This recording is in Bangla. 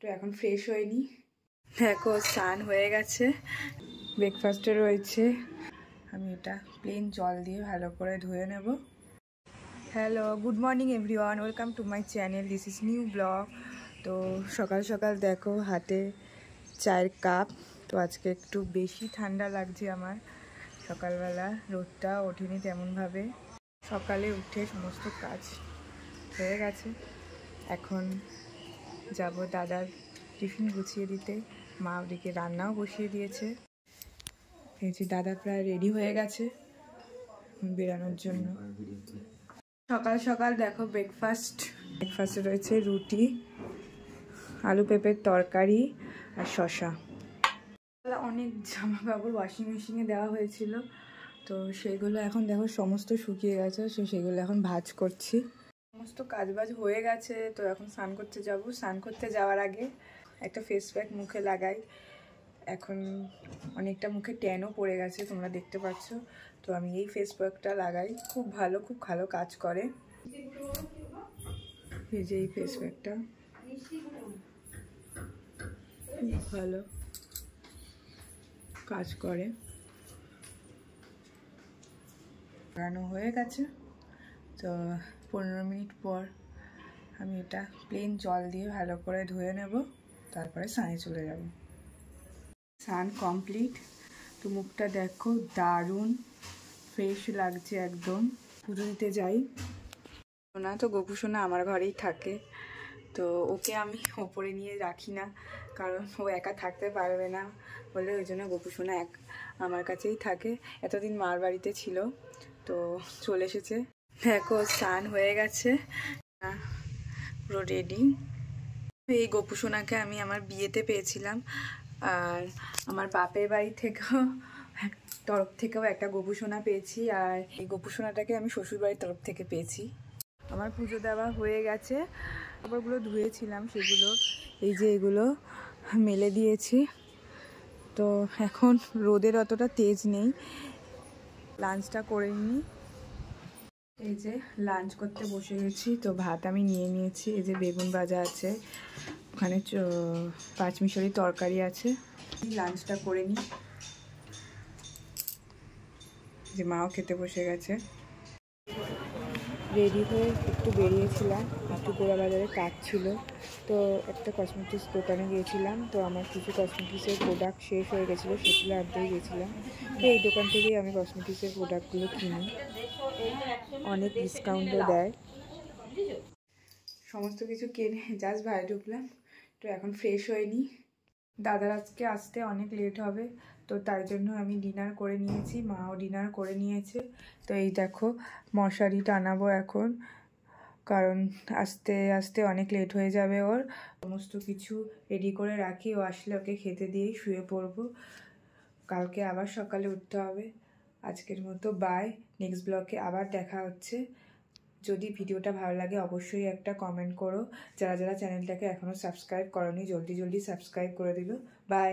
তো এখন ফ্রেশ হয়নি, দেখো স্নান হয়ে গেছে, ব্রেকফাস্টে রয়েছে। আমি এটা প্লেন জল দিয়ে ভালো করে ধুয়ে নেব। Hello, good morning everyone, welcome to my channel, this is new blog. তো সকাল সকাল দেখো হাতে চায়ের কাপ। তো আজকে একটু বেশি ঠান্ডা লাগছে আমার, সকালবেলা রোদটা ওঠেনি তেমনভাবে। সকালে উঠে সমস্ত কাজ হয়ে গেছে, এখন যাব দাদার টিফিন গুছিয়ে দিতে। মা ওদিকে রান্নাও বসিয়ে দিয়েছে। এই যে দাদা প্রায় রেডি হয়ে গেছে বেরানোর জন্য। সকাল সকাল দেখো ব্রেকফাস্টে রয়েছে রুটি, আলু পেঁপের তরকারি আর শসা। অনেক জামা কাপড় ওয়াশিং মেশিনে দেওয়া হয়েছিল, তো সেগুলো এখন দেখো সমস্ত শুকিয়ে গেছে। সেগুলো এখন ভাঁজ করছি। সমস্ত কাজবাজ হয়ে গেছে, তো এখন স্নান করতে যাব। স্নান করতে যাওয়ার আগে একটা ফেস প্যাক মুখে লাগাই। এখন অনেকটা মুখে ট্যানও পড়ে গেছে, তোমরা দেখতে পাচ্ছ। তো আমি এই ফেস প্যাকটা লাগাই, খুব ভালো কাজ করে। এই যে এই ফেস প্যাকটা খুব ভালো কাজ করে। লাগানো হয়ে গেছে, তো 15 মিনিট পর আমি এটা প্লেন জল দিয়ে ভালো করে ধুয়ে নেব, তারপরে স্নানে চলে যাব। স্নান কমপ্লিট। তো মুখটা দেখো দারুণ ফ্রেশ লাগছে একদম। পুজো দিতে যাই না, তো গোপু সোনা আমার ঘরেই থাকে। তো ওকে আমি ওপরে নিয়ে রাখি না, কারণ ও একা থাকতে পারবে না বলে, ওই জন্য গোপু সোনা আমার কাছেই থাকে। এতদিন মার বাড়িতে ছিল, তো চলে এসেছে। দেখো স্নান হয়ে গেছে, পুরো রেডি। এই গোপু সোনাকে আমি আমার বিয়েতে পেয়েছিলাম, আর আমার বাপের বাড়ি তরফ থেকেও একটা গোপু সোনা পেয়েছি, আর এই গোপু সোনাটাকে আমি শ্বশুরবাড়ির তরফ থেকে পেয়েছি। আমার পুজো দেওয়া হয়ে গেছে, কাপড়গুলো ধুয়েছিলাম সেগুলো এই যে এগুলো মেলে দিয়েছি। তো এখন রোদের অতটা তেজ নেই, লাঞ্চটা করে নিই। এই যে লাঞ্চ করতে বসে গেছি। তো ভাত আমি নিয়ে নিয়েছি, এই যে বেগুন ভাজা আছে, ওখানে পাঁচমিশালি তরকারি আছে। লাঞ্চটা করে নিই। যে মাও খেতে বসে গেছে। রেডি হয়ে একটু বেরিয়েছিলাম, একটু গোড়া বাজারে কাজ ছিল, তো একটা কসমেটিক্স দোকানে গিয়েছিলাম। তো আমার কিছু কসমেটিক্সের প্রোডাক্ট শেষ হয়ে গেছিলো, সেগুলো আনতেই গেছিলাম। তো এই দোকান থেকেই আমি কসমেটিক্সের প্রোডাক্টগুলো কিনি, অনেক ডিসকাউন্টও দেয়। সমস্ত কিছু কিনে জাস্ট বাইরে ঢুকলাম। তো এখন ফ্রেশ হয়নি, দাদার আজকে আসতে অনেক লেট হবে, তো তাই জন্য আমি ডিনার করে নিয়েছি, মাও ডিনার করে নিয়েছে। তো এই দেখো মশারি টানাবো এখন, কারণ আস্তে আস্তে অনেক লেট হয়ে যাবে ওর। সমস্ত কিছু রেডি করে রাখি, ও আসলে ওকে খেতে দিয়েই শুয়ে পড়বো। কালকে আবার সকালে উঠতে হবে। আজকের মতো বাই, নেক্সট ব্লগে আবার দেখা হচ্ছে। যদি ভিডিওটা ভালো লাগে অবশ্যই একটা কমেন্ট করো। যারা যারা চ্যানেলটাকে এখনও সাবস্ক্রাইব করোনি জলদি সাবস্ক্রাইব করে দিল। বাই।